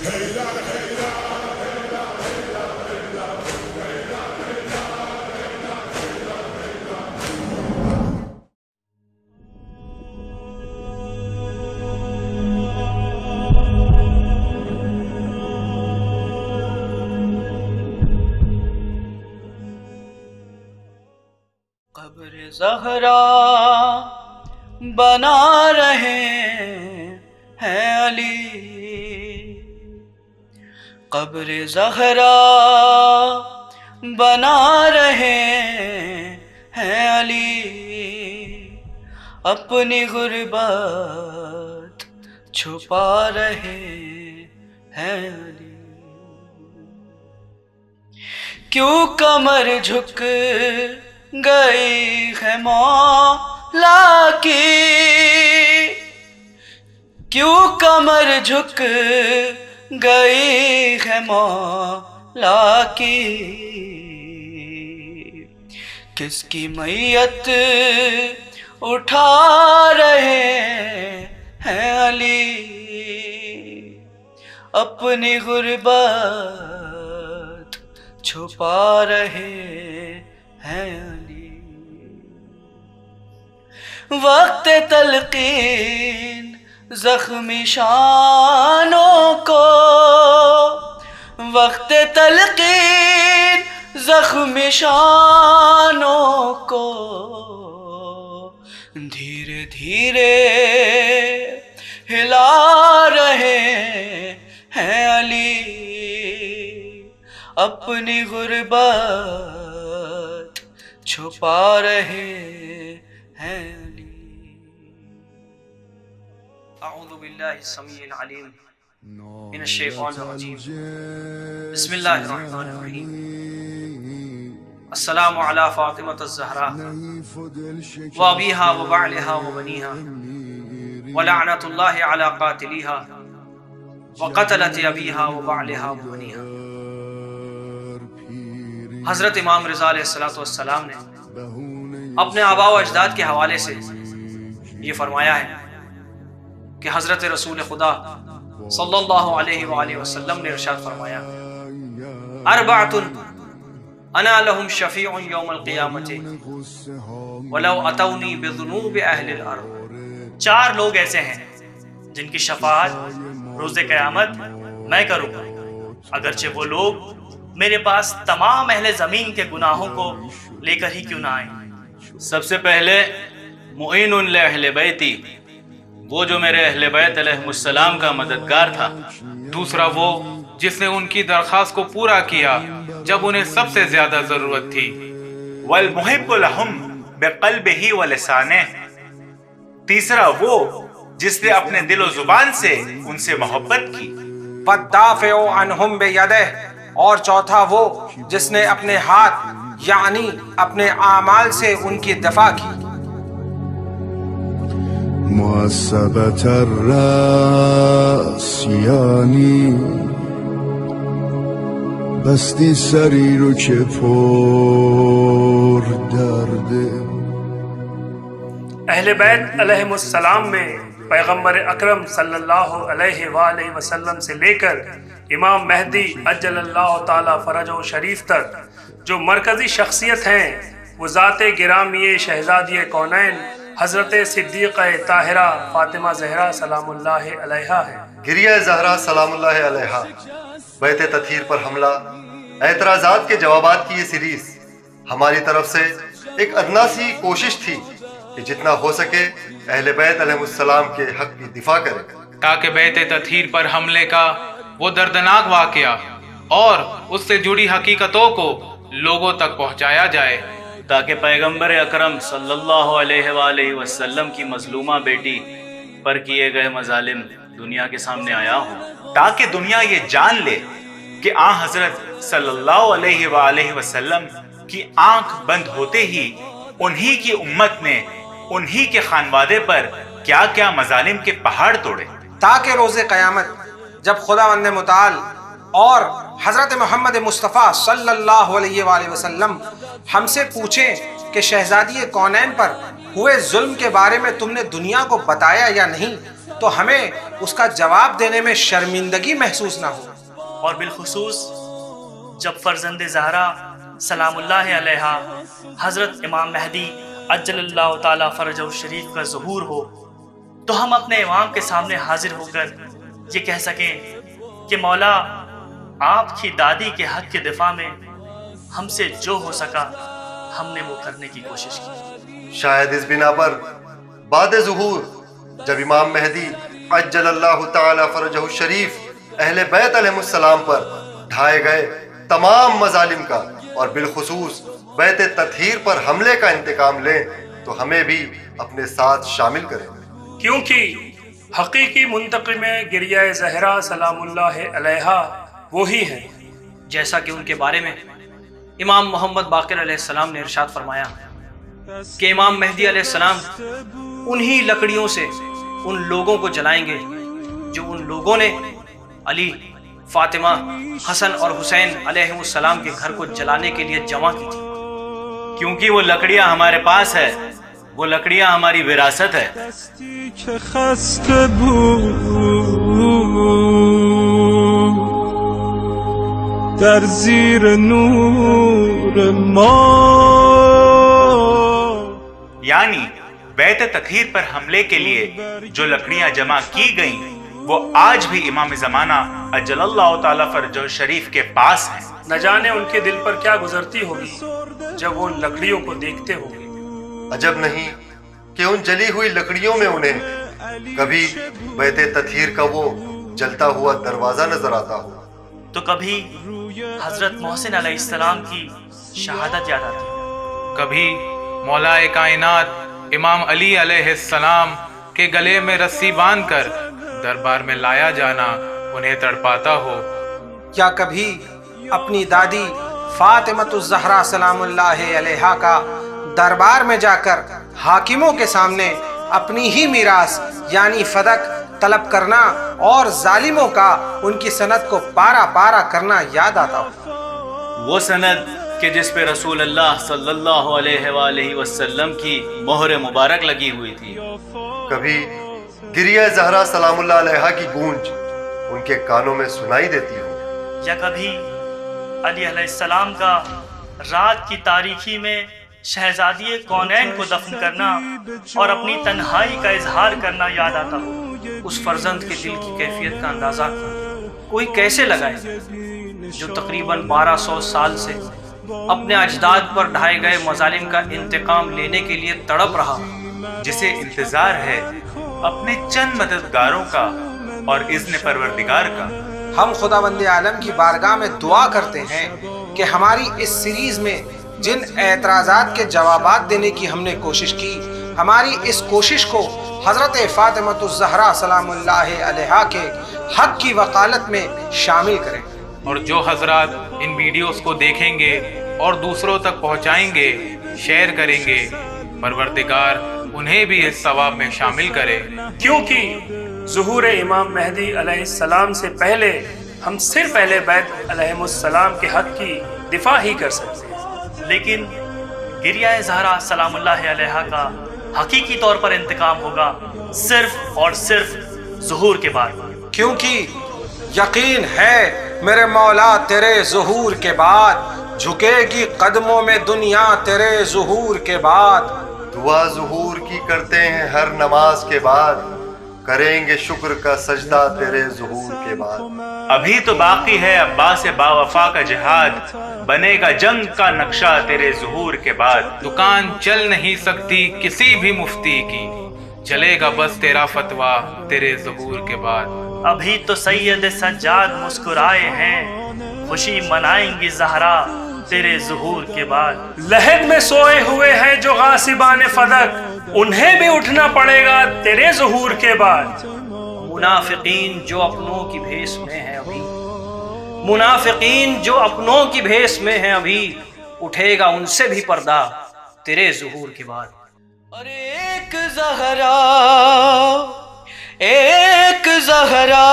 قبر زہرا بنا رہے ہیں علی، قبر زہرا بنا رہے ہیں علی، اپنی غربت چھپا رہے ہیں علی، کیوں کمر جھک گئی ہے مولا کی، کیوں کمر جھک گئی ہے مولا کی، کس کی میت اٹھا رہے ہیں علی، اپنی غربت چھپا رہے ہیں علی، وقت تلقین زخمی شانوں کو، وقت تلقین زخمی شانوں کو، دھیرے دھیرے ہلا رہے ہیں علی، اپنی غربت چھپا رہے ہیں علی۔ اعوذ باللہ السمیع العلیم من الشیطان الرجیم، بسم اللہ الرحمن الرحیم، السلام علی فاطمۃ الزہرا وابیہا وبعلہا وبنیہا ولعنۃ اللہ علی قاتلیہا وقتلۃ ابیہا وبعلہا وبنیہا۔ حضرت امام رضا علیہ السلام نے اپنے آباء و اجداد کے حوالے سے یہ فرمایا ہے کہ حضرت رسول خدا صلی اللہ علیہ وآلہ وسلم نے ارشاد فرمایا، اربعۃ انا لہم شفیع یوم القیامۃ ولو اتونی بذنوب اہل الارض، چار لوگ ایسے ہیں جن کی شفاعت روز قیامت میں کروں گا، اگرچہ وہ لوگ میرے پاس تمام اہل زمین کے گناہوں کو لے کر ہی کیوں نہ آئیں۔ سب سے پہلے معین لأہل بیتی، وہ جو میرے اہل بیت علیہ السلام کا مددگار تھا۔ دوسرا وہ جس نے ان کی درخواست کو پورا کیا جب انہیں سب سے زیادہ ضرورت تھی۔ والمحب لہم بقلبہ ولسانہ، تیسرا وہ جس نے اپنے دل و زبان سے ان سے محبت کی۔ والدافع عنہم بیدہ، اور چوتھا وہ جس نے اپنے ہاتھ یعنی اپنے اعمال سے ان کی دفاع کی۔ محسبت الراس یعنی بستی سری رو چه پر درده۔ اہل بیت علیہ السلام میں پیغمبر اکرم صلی اللہ علیہ وآلہ وسلم سے لے کر امام مہدی عجل اللہ تعالی فرجہ شریف تک جو مرکزی شخصیت ہیں وہ ذات گرامی شہزادی کونین حضرت صدیقہ طاہرہ فاطمہ زہرا سلام اللہ علیہا ہے۔ گریہ زہرا سلام اللہ علیہا، بیت تطہیر پر حملہ، اعتراضات کے جوابات کی یہ سیریز ہماری طرف سے ایک ادنا سی کوشش تھی کہ جتنا ہو سکے اہل بیت علیہ السلام کے حق کی دفاع کریں، تاکہ بیت تطہیر پر حملے کا وہ دردناک واقعہ اور اس سے جڑی حقیقتوں کو لوگوں تک پہنچایا جائے، تاکہ پیغمبر اکرم صلی اللہ علیہ وآلہ وسلم کی مظلومہ بیٹی پر کیے گئے مظالم دنیا کے سامنے آیا ہوں، تاکہ دنیا یہ جان لے کہ آن حضرت صلی اللہ علیہ وآلہ وسلم کی آنکھ بند ہوتے ہی انہی کی امت نے انہی کے خانوادے پر کیا کیا مظالم کے پہاڑ توڑے، تاکہ روز قیامت جب خداوند متعال اور حضرت محمد مصطفیٰ صلی اللہ علیہ وآلہ وسلم ہم سے پوچھیں کہ شہزادی کونین پر ہوئے ظلم کے بارے میں تم نے دنیا کو بتایا یا نہیں، تو ہمیں اس کا جواب دینے میں شرمندگی محسوس نہ ہو۔ اور بالخصوص جب فرزند زہرا سلام اللہ علیہا حضرت امام مہدی عجل اللہ تعالی فرجہ الشریف کا ظہور ہو، تو ہم اپنے امام کے سامنے حاضر ہو کر یہ کہہ سکیں کہ مولا آپ کی دادی کے حق کے دفاع میں ہم سے جو ہو سکا ہم نے وہ کرنے کی کوشش کی۔ شاید اس بنا پر بعد ظہور جب امام مہدی عجل اللہ تعالی فرجہ الشریف اہل بیت علیہ السلام پر ڈھائے گئے تمام مظالم کا اور بالخصوص بیت تطہیر پر حملے کا انتقام لیں تو ہمیں بھی اپنے ساتھ شامل کریں، کیونکہ حقیقی منتقم گریہ زہرا سلام اللہ علیہا وہی ہیں جیسا کہ ان کے بارے میں امام محمد باقر علیہ السلام نے ارشاد فرمایا کہ امام مہدی علیہ السلام انہی لکڑیوں سے ان لوگوں کو جلائیں گے جو ان لوگوں نے علی، فاطمہ، حسن اور حسین علیہ السلام کے گھر کو جلانے کے لیے جمع کی تھی، کیونکہ وہ لکڑیاں ہمارے پاس ہے، وہ لکڑیاں ہماری وراثت ہے۔ در زیر نور ما، یعنی بیت تطہیر پر حملے کے لیے جو لکڑیاں جمع کی گئیں وہ آج بھی امام زمانہ اجل اللہ تعالی فرجہ شریف کے پاس ہیں۔ نہ جانے ان کے دل پر کیا گزرتی ہوگی جب وہ ان لکڑیوں کو دیکھتے ہوں گے۔ عجب نہیں کہ ان جلی ہوئی لکڑیوں میں انہیں کبھی بیت تطہیر کا وہ جلتا ہوا دروازہ نظر آتا ہو، تو کبھی حضرت محسن علیہ السلام کی شہادت یاد آتی، کبھی مولا کائنات امام علی علیہ السلام کے گلے میں رسی باندھ کر دربار میں لایا جانا انہیں تڑپاتا ہو، یا کبھی اپنی دادی فاطمۃ الزہرا سلام اللہ علیہا کا دربار میں جا کر حاکموں کے سامنے اپنی ہی میراث یعنی فدق طلب کرنا اور ظالموں کا ان کی سند کو پارا پارا کرنا یاد آتا ہو۔ وہ سند کہ جس پہ رسول اللہ صلی اللہ علیہ وآلہ وسلم کی مہر مبارک لگی ہوئی تھی۔ کبھی گریہ زہرا سلام اللہ علیہا کی گونج ان کے کانوں میں سنائی دیتی ہو، یا کبھی علی علیہ السلام کا رات کی تاریکی میں شہزادی کونین کو دفن کرنا اور اپنی تنہائی کا اظہار کرنا یاد آتا ہو۔ اس فرزند کے دل کی کیفیت کا اندازہ کوئی کیسے لگائے جو تقریباً 1200 سال سے اپنے اجداد پر ڈھائے گئے مظالم کا انتقام لینے کے لیے تڑپ رہا، جسے انتظار ہے اپنے چند مددگاروں کا اور اذن پروردگار کا۔ ہم خداوند عالم کی بارگاہ میں دعا کرتے ہیں کہ ہماری اس سیریز میں جن اعتراضات کے جوابات دینے کی ہم نے کوشش کی، ہماری اس کوشش کو حضرت فاطمۃ الزہرا سلام اللہ علیہا کے حق کی وکالت میں شامل کریں، اور جو حضرات ان ویڈیوز کو دیکھیں گے اور دوسروں تک پہنچائیں گے، شیئر کریں گے، پروردگار انہیں بھی اس ثواب میں شامل کرے، کیونکہ ظہور امام مہدی علیہ السلام سے پہلے ہم صرف اہل بیت علیہ السلام کے حق کی دفاع ہی کر سکتے ہیں، لیکن گریہ زہرا سلام اللہ علیہا کا حقیقی طور پر انتقام ہوگا صرف اور صرف ظہور کے بعد، کیونکہ یقین ہے میرے مولا تیرے ظہور کے بعد جھکے گی قدموں میں دنیا تیرے ظہور کے بعد۔ دعا ظہور کی کرتے ہیں ہر نماز کے بعد، کریں گے شکر کا سجدہ تیرے ظہور کے بعد۔ ابھی تو باقی ہے عباس با وفا کا جہاد، بنے گا جنگ کا نقشہ تیرے ظہور کے بعد۔ دکان چل نہیں سکتی کسی بھی مفتی کی، چلے گا بس تیرا فتویٰ تیرے ظہور کے بعد۔ ابھی تو سید سجاد مسکرائے ہیں، خوشی منائیں گی زہرا تیرے ظہور کے بعد۔ لحد میں سوئے ہوئے ہیں جو غاصبان فدق، انہیں بھی اٹھنا پڑے گا تیرے ظہور کے بعد۔ منافقین جو اپنوں کی بھیس میں ہیں ابھی، منافقین جو اپنوں کی بھیس میں ہیں ابھی، اٹھے گا ان سے بھی پردہ تیرے ظہور کے بعد۔ اور ایک زہرا، ایک زہرا،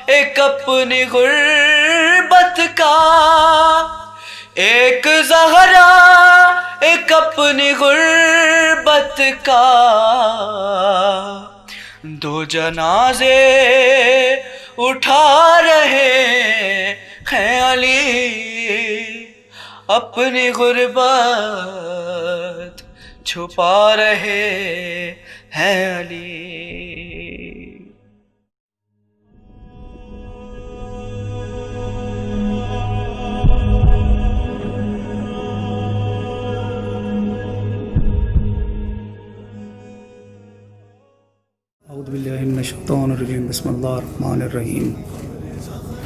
ایک اپنی غربت کا، ایک زہرا، ایک اپنی غربت کا، دو جنازے اٹھا رہے ہیں علی، اپنی غربت چھپا رہے ہیں علی۔ اعوذ باللہ من الشیطان الرجیم، بسم اللہ الرحمن الرحیم،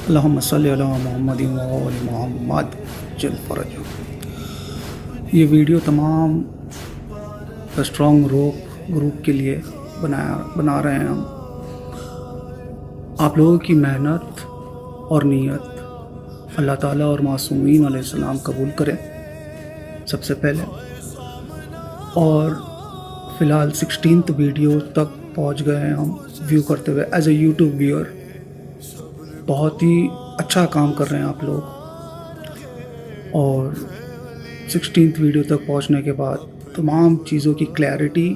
اللہم صلی علی محمد و آل محمد جل فرج۔ یہ ویڈیو تمام اسٹرانگ روپ گروپ کے لیے بنا رہے ہیں ہم۔ آپ لوگوں کی محنت اور نیت اللہ تعالیٰ اور معصومین علیہ السلام قبول کریں سب سے پہلے، اور فی الحال 16th ویڈیو تک پہنچ گئے ہیں ہم ویو کرتے ہوئے ایز اے یوٹیوب ویور۔ بہت ہی اچھا کام کر رہے ہیں آپ لوگ، اور 16th ویڈیو تک پہنچنے کے بعد تمام چیزوں کی کلیئرٹی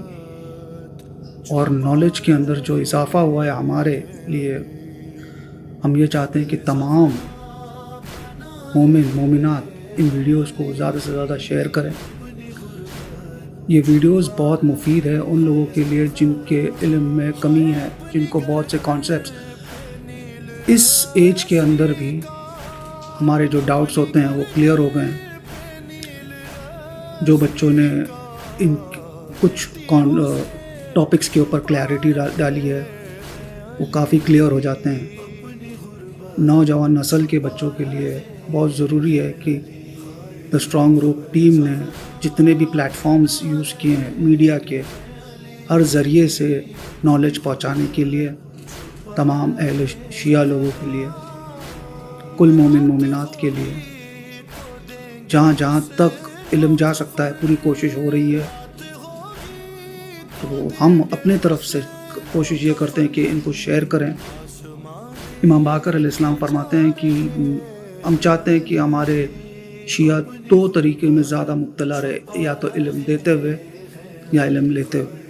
اور نالج کے اندر جو اضافہ ہوا ہے ہمارے لیے، ہم یہ چاہتے ہیں کہ تمام مومنات ان ویڈیوز کو زیادہ سے زیادہ شیئر کریں۔ یہ ویڈیوز بہت مفید ہے ان لوگوں کے لیے جن کے علم میں کمی ہے، جن کو بہت سے کانسیپٹس اس ایج کے اندر بھی ہمارے جو ڈاؤٹس ہوتے ہیں وہ کلیئر ہو گئے ہیں۔ جو بچوں نے ان کچھ ٹاپکس کے اوپر کلیئرٹی ڈالی ہے وہ کافی کلیئر ہو جاتے ہیں۔ نوجوان نسل کے بچوں کے لیے بہت ضروری ہے کہ دا اسٹرانگ روپ ٹیم نے جتنے بھی پلیٹ فارمز یوز کیے ہیں میڈیا کے، ہر ذریعے سے نالج پہنچانے کے لیے تمام اہل شیعہ لوگوں کے لیے، کل مومنات کے لیے، جہاں جہاں تک علم جا سکتا ہے پوری کوشش ہو رہی ہے۔ تو ہم اپنے طرف سے کوشش یہ کرتے ہیں کہ ان کو شیئر کریں۔ امام باقر علیہ السلام فرماتے ہیں کہ ہم چاہتے ہیں کہ ہمارے شیعہ دو طریقے میں زیادہ مبتلا رہے، یا تو علم دیتے ہوئے یا علم لیتے ہوئے۔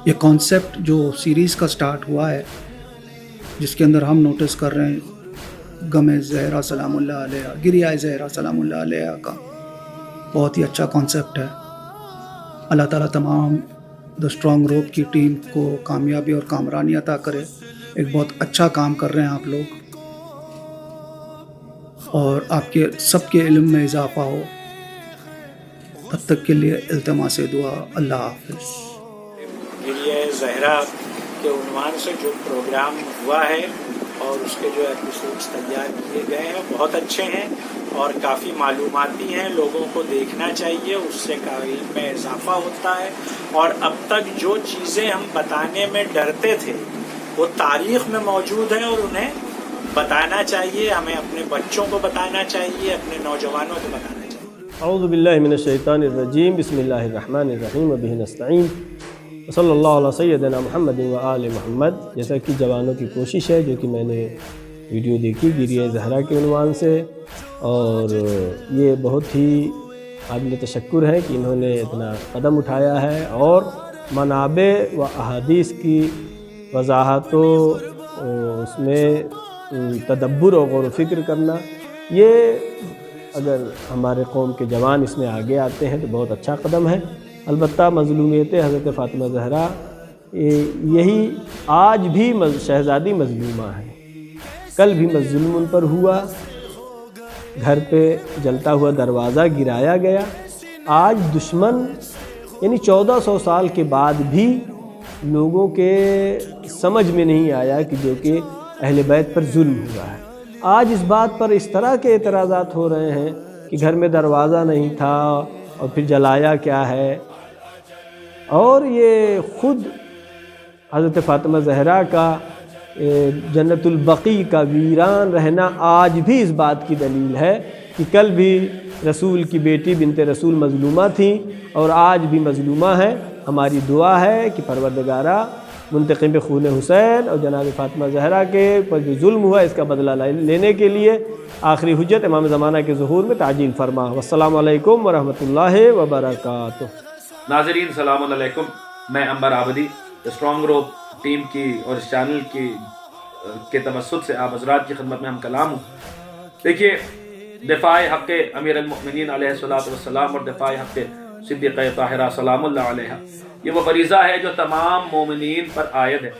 یہ کانسیپٹ جو سیریز کا سٹارٹ ہوا ہے، جس کے اندر ہم نوٹس کر رہے ہیں غم زہرا سلام اللہ علیہ، گریہ زہرا سلام اللہ علیہ کا، بہت ہی اچھا کانسیپٹ ہے۔ اللہ تعالیٰ تمام دا اسٹرانگ روپ کی ٹیم کو کامیابی اور کامرانی عطا کرے۔ ایک بہت اچھا کام کر رہے ہیں آپ لوگ، اور آپ کے سب کے علم میں اضافہ ہو۔ تب تک کے لیے التماس دعا، اللہ حافظ۔ گریہ زہرا کے عنوان سے جو پروگرام ہوا ہے اور اس کے جو ایپیسوڈز تیار کیے گئے ہیں بہت اچھے ہیں اور کافی معلوماتی ہیں، لوگوں کو دیکھنا چاہیے، اس سے علم میں اضافہ ہوتا ہے۔ اور اب تک جو چیزیں ہم بتانے میں ڈرتے تھے وہ تاریخ میں موجود ہیں اور انہیں بتانا چاہیے، ہمیں اپنے بچوں کو بتانا چاہیے، اپنے نوجوانوں کو بتانا چاہیے۔ اعوذ باللہ من الشیطان الرجیم، بسم اللہ الرحمن الرحیم، وبہ نستعین، صلی اللہ علیہ سیدنا محمد و آل محمد۔ جیسا کہ جوانوں کی کوشش ہے، جو کہ میں نے ویڈیو دیکھی گریہ زہرا کے عنوان سے، اور یہ بہت ہی قابل تشکر ہے کہ انہوں نے اتنا قدم اٹھایا ہے، اور منابع و احادیث کی وضاحت و اس میں تدبر و غور و فکر کرنا، یہ اگر ہمارے قوم کے جوان اس میں آگے آتے ہیں تو بہت اچھا قدم ہے۔ البتہ مظلومیت حضرت فاطمہ زہرا یہی آج بھی شہزادی مظلومہ ہے، کل بھی ظلم ان پر ہوا، گھر پہ جلتا ہوا دروازہ گرایا گیا۔ آج دشمن یعنی 1400 سال کے بعد بھی لوگوں کے سمجھ میں نہیں آیا کہ جو کہ اہل بیت پر ظلم ہوا ہے۔ آج اس بات پر اس طرح کے اعتراضات ہو رہے ہیں کہ گھر میں دروازہ نہیں تھا اور پھر جلایا کیا ہے، اور یہ خود حضرت فاطمہ زہرا کا جنت البقیع کا ویران رہنا آج بھی اس بات کی دلیل ہے کہ کل بھی رسول کی بیٹی بنت رسول مظلومہ تھیں اور آج بھی مظلومہ ہیں۔ ہماری دعا ہے کہ پروردگارہ منتقم خون حسین اور جناب فاطمہ زہرا کے پر جو ظلم ہوا اس کا بدلہ لینے کے لیے آخری حجت امام زمانہ کے ظہور میں تعجیل فرما۔ والسلام علیکم ورحمۃ اللہ وبرکاتہ۔ ناظرین السلام علیکم، میں انبر عابدی اسٹرانگ روپ ٹیم کی اور اس چینل کی کے توسط سے آپ حضرات کی خدمت میں ہم کلام ہوں. دیکھیے، دفاع حق امیر المؤمنین علیہ الصلوۃ والسلام اور دفاع حق صدیقہ طاہرہ سلام اللہ علیہ، یہ وہ فریضہ ہے جو تمام مومنین پر عائد ہے،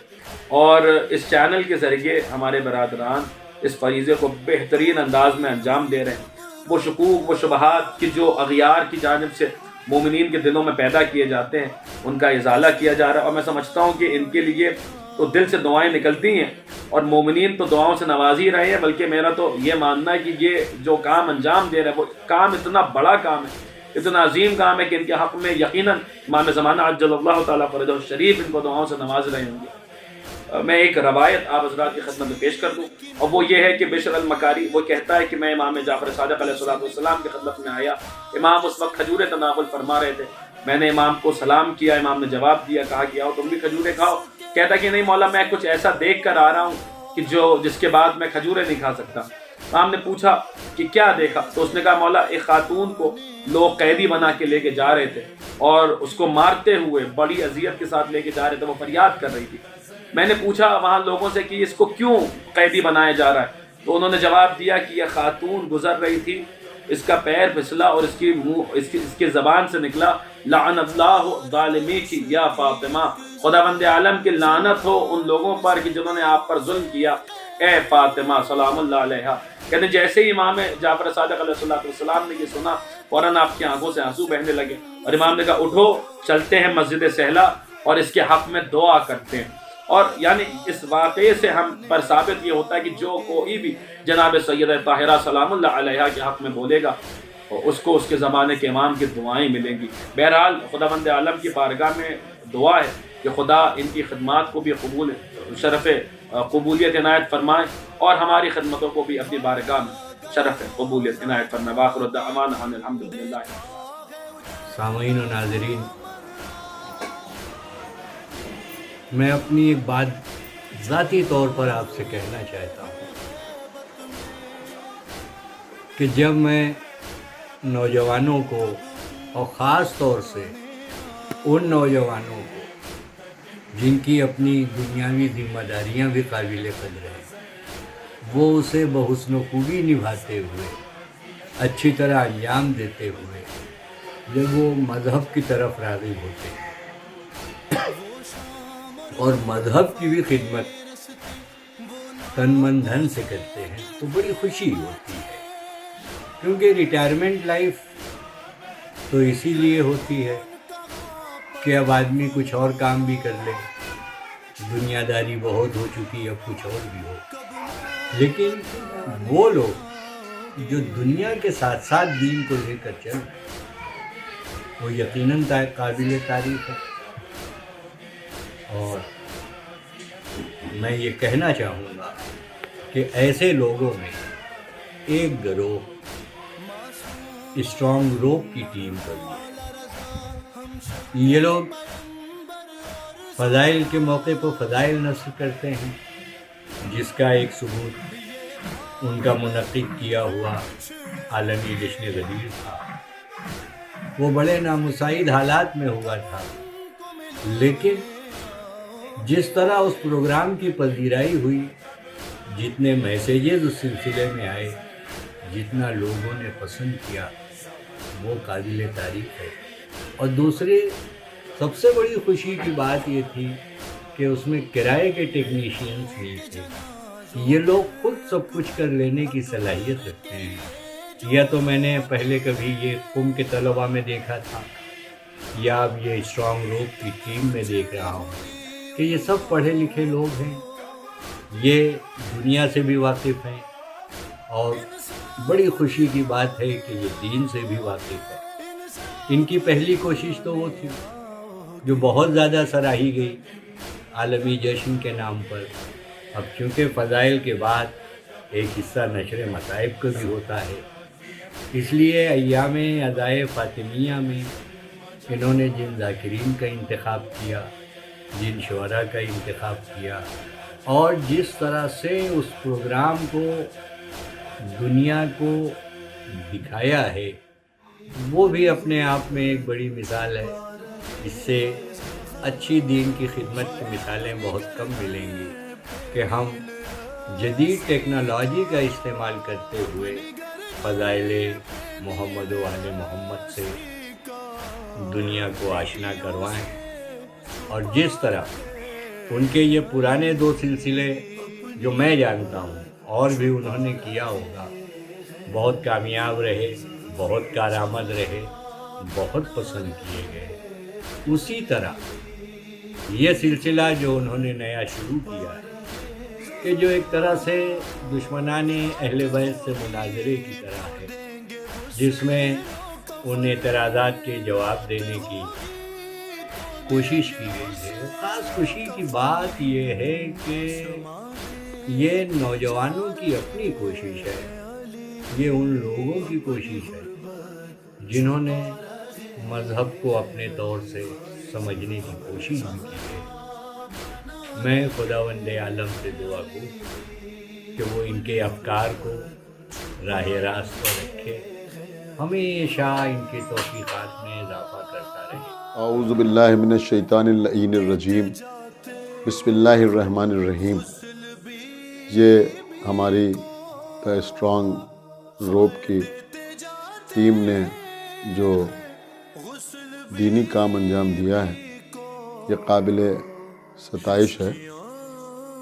اور اس چینل کے ذریعے ہمارے برادران اس فریضے کو بہترین انداز میں انجام دے رہے ہیں. وہ شکوک، وہ شبہات کی جو اغیار کی جانب سے مومنین کے دلوں میں پیدا کیے جاتے ہیں، ان کا ازالہ کیا جا رہا ہے. اور میں سمجھتا ہوں کہ ان کے لیے تو دل سے دعائیں نکلتی ہیں، اور مومنین تو دعاؤں سے نواز ہی رہے ہیں. بلکہ میرا تو یہ ماننا ہے کہ یہ جو کام انجام دے رہے ہیں وہ کام اتنا بڑا کام ہے، اتنا عظیم کام ہے کہ ان کے حق میں یقیناً امام زمانہ عجل اللہ تعالیٰ فرجہ الشریف ان کو دعاؤں سے نواز رہے ہوں گے. میں ایک روایت آپ حضرات کی خدمت میں پیش کر دوں، اور وہ یہ ہے کہ بشر المکاری وہ کہتا ہے کہ میں امام جعفر صادق علیہ السلام کی خدمت میں آیا. امام اس وقت کھجوریں تناول فرما رہے تھے. میں نے امام کو سلام کیا، امام نے جواب دیا، کہا کہ آؤ تم بھی کھجوریں کھاؤ. کہتا کہ نہیں مولا، میں کچھ ایسا دیکھ کر آ رہا ہوں کہ جس کے بعد میں کھجوریں نہیں کھا سکتا. امام نے پوچھا کہ کیا دیکھا؟ تو اس نے کہا مولا، ایک خاتون کو لوگ قیدی بنا کے لے کے جا رہے تھے اور اس کو مارتے ہوئے بڑی اذیت کے ساتھ لے کے جا رہے تھے، وہ فریاد کر رہی تھی. میں نے پوچھا وہاں لوگوں سے کہ اس کو کیوں قیدی بنایا جا رہا ہے؟ تو انہوں نے جواب دیا کہ یہ خاتون گزر رہی تھی، اس کا پیر پھسلا اور اس کی زبان سے نکلا لعن اللہ ظالمی کی یا فاطمہ، خداوند عالم کی لعنت ہو ان لوگوں پر کہ جنہوں نے آپ پر ظلم کیا، اے فاطمہ سلام اللہ علیہ. کہتے جیسے ہی امام جعفر صادق علیہ السلام نے یہ سنا، فوراً آپ کی آنکھوں سے آنسو بہنے لگے، اور امام نے کہا اٹھو چلتے ہیں مسجد سہلا اور اس کے حق میں دعا کرتے ہیں. اور یعنی اس واقعے سے ہم پر ثابت یہ ہوتا ہے کہ جو کوئی بھی جناب سیدہ طاہرہ سلام اللہ علیہ کے حق میں بولے گا اس کو اس کے زمانے کے امام کی دعائیں ملیں گی. بہرحال خداوند عالم کی بارگاہ میں دعا ہے کہ خدا ان کی خدمات کو بھی شرف قبولیت عنایت فرمائے، اور ہماری خدمتوں کو بھی اپنی بارگاہ میں شرف قبولیت عنایت فرمائے. وآخر دعوانا ان الحمدللہ. سامعین و ناظرین، میں اپنی ایک بات ذاتی طور پر آپ سے کہنا چاہتا ہوں کہ جب میں نوجوانوں کو، اور خاص طور سے ان نوجوانوں کو جن کی اپنی دنیاوی ذمہ داریاں بھی قابل قدر ہیں، وہ اسے بحسن و خوبی نبھاتے ہوئے، اچھی طرح انجام دیتے ہوئے جب وہ مذہب کی طرف راغب ہوتے ہیں اور مذہب کی بھی خدمت تن من دھن سے کرتے ہیں، تو بڑی خوشی ہوتی ہے. کیونکہ ریٹائرمنٹ لائف تو اسی لیے ہوتی ہے کہ اب آدمی کچھ اور کام بھی کر لے، دنیا داری بہت ہو چکی، اب کچھ اور بھی ہو. لیکن وہ لوگ جو دنیا کے ساتھ ساتھ دین کو لے کر چل رہے ہیں، وہ یقیناً قابل تعریف ہے. اور میں یہ کہنا چاہوں گا کہ ایسے لوگوں میں ایک گروہ اسٹرانگ روپ کی ٹیم پر بھی ہے. یہ لوگ فضائل کے موقع پر فضائل نشر کرتے ہیں، جس کا ایک ثبوت ان کا منعقد کیا ہوا عالمی جشن غدیر تھا. وہ بڑے نامساعد حالات میں ہوا تھا، لیکن جس طرح اس پروگرام کی پذیرائی ہوئی، جتنے میسیجز اس سلسلے میں آئے، جتنا لوگوں نے پسند کیا، وہ قابل تعریف ہے. اور دوسرے سب سے بڑی خوشی کی بات یہ تھی کہ اس میں کرائے کے ٹیکنیشینز نہیں تھے. یہ لوگ خود سب کچھ کر لینے کی صلاحیت رکھتے ہیں. یا تو میں نے پہلے کبھی یہ قم کے طلباء میں دیکھا تھا، یا اب یہ اسٹرانگ روپ کی ٹیم میں دیکھ رہا ہوں کہ یہ سب پڑھے لکھے لوگ ہیں، یہ دنیا سے بھی واقف ہیں، اور بڑی خوشی کی بات ہے کہ یہ دین سے بھی واقف ہے. ان کی پہلی کوشش تو وہ تھی جو بہت زیادہ سراہی گئی عالمی جشن کے نام پر. اب چونکہ فضائل کے بعد ایک حصہ نشر مصائب کا بھی ہوتا ہے، اس لیے ایام عزائے فاطمیہ میں انہوں نے جن ذاکرین کا انتخاب کیا، جن شعراء کا انتخاب کیا، اور جس طرح سے اس پروگرام کو دنیا کو دکھایا ہے، وہ بھی اپنے آپ میں ایک بڑی مثال ہے. اس سے اچھی دین کی خدمت کی مثالیں بہت کم ملیں گی کہ ہم جدید ٹیکنالوجی کا استعمال کرتے ہوئے فضائل محمد و آل محمد سے دنیا کو آشنا کروائیں، اور جس طرح ان کے یہ پرانے 2 سلسلے جو میں جانتا ہوں اور بھی انہوں نے کیا ہوگا، بہت کامیاب رہے، بہت کارآمد رہے، بہت پسند کیے گئے، اسی طرح یہ سلسلہ جو انہوں نے نیا شروع کیا ہے کہ جو ایک طرح سے دشمنان اہل بیت سے مناظرے کی طرح ہے، جس میں ان اعتراضات کے جواب دینے کی کوشش کی گئی ہے۔ خاص خوشی کی بات یہ ہے کہ یہ نوجوانوں کی اپنی کوشش ہے، یہ ان لوگوں کی کوشش ہے جنہوں نے مذہب کو اپنے طور سے سمجھنے کی کوشش بھی کی ہے۔ میں خداوند عالم سے دعا گو کہ وہ ان کے افکار کو راہ راست پر رکھے، ہمیشہ ان کی توفیقات میں اضافہ کرتا رہے۔ اعوذ باللہ من الشیطان اللعین الرجیم، بسم اللہ الرحمن الرحیم۔ یہ ہماری دا اسٹرانگ روپ کی ٹیم نے جو دینی کام انجام دیا ہے، یہ قابل ستائش ہے،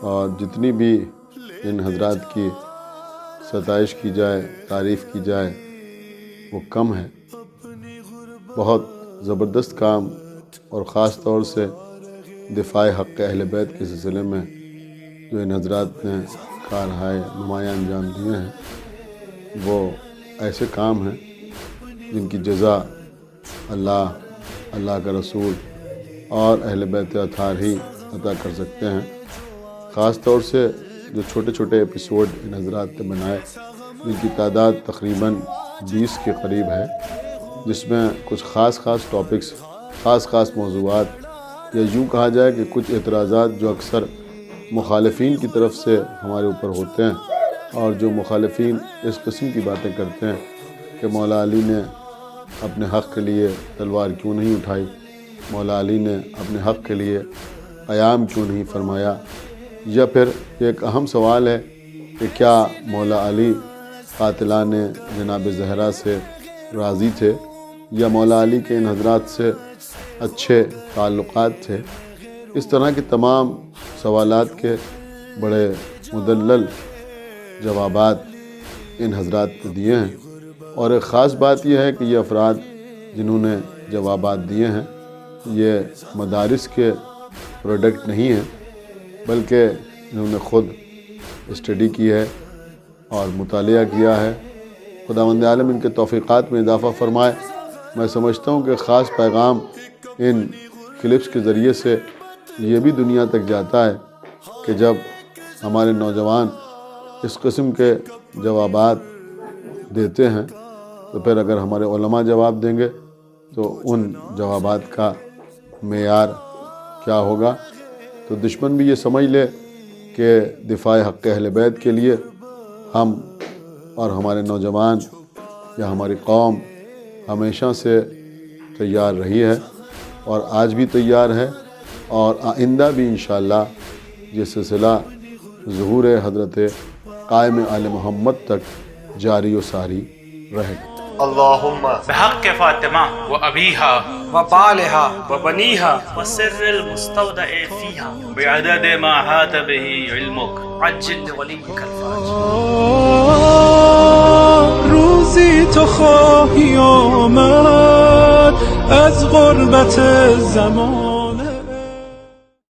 اور جتنی بھی ان حضرات کی ستائش کی جائے، تعریف کی جائے، وہ کم ہے۔ بہت زبردست کام، اور خاص طور سے دفاع حق اہل بیت کے سلسلے میں جو ان حضرات نے کارہائے نمایاں انجام دیے ہیں، وہ ایسے کام ہیں جن کی جزا اللہ کا رسول اور اہل بیت اطہار ہی عطا کر سکتے ہیں۔ خاص طور سے جو چھوٹے چھوٹے ایپیسوڈ ان حضرات نے بنائے، جن کی تعداد تقریباً 20 کے قریب ہے، جس میں کچھ خاص ٹاپکس، خاص موضوعات، یا یوں کہا جائے کہ کچھ اعتراضات جو اکثر مخالفین کی طرف سے ہمارے اوپر ہوتے ہیں، اور جو مخالفین اس قسم کی باتیں کرتے ہیں کہ مولا علی نے اپنے حق کے لیے تلوار کیوں نہیں اٹھائی، مولا علی نے اپنے حق کے لیے قیام کیوں نہیں فرمایا، یا پھر ایک اہم سوال ہے کہ کیا مولا علی قاتلان جناب زہرا سے راضی تھے، یا مولا علی کے ان حضرات سے اچھے تعلقات تھے۔ اس طرح کے تمام سوالات کے بڑے مدلل جوابات ان حضرات نے دیے ہیں، اور ایک خاص بات یہ ہے کہ یہ افراد جنہوں نے جوابات دیے ہیں، یہ مدارس کے پروڈکٹ نہیں ہیں، بلکہ انہوں نے خود اسٹڈی کی ہے اور مطالعہ کیا ہے۔ خداوند عالم ان کے توفیقات میں اضافہ فرمائے۔ میں سمجھتا ہوں کہ خاص پیغام ان کلپس کے ذریعے سے یہ بھی دنیا تک جاتا ہے کہ جب ہمارے نوجوان اس قسم کے جوابات دیتے ہیں، تو پھر اگر ہمارے علماء جواب دیں گے تو ان جوابات کا معیار کیا ہوگا۔ تو دشمن بھی یہ سمجھ لے کہ دفاع حق اہل بیت کے لیے ہم اور ہمارے نوجوان یا ہماری قوم ہمیشہ سے تیار رہی ہے، اور آج بھی تیار ہے، اور آئندہ بھی انشاءاللہ یہ سلسلہ ظہور حضرت قائم آل محمد تک جاری و ساری رہے گا۔ اللہم بحق فاطمہ و ابیہا و بالہا و بنیہا و سر المستودع فیہا بعدد ما حاط بہ علمک عجل ولیک الفرج۔ روزی تو خواهی آمد از غربت زمان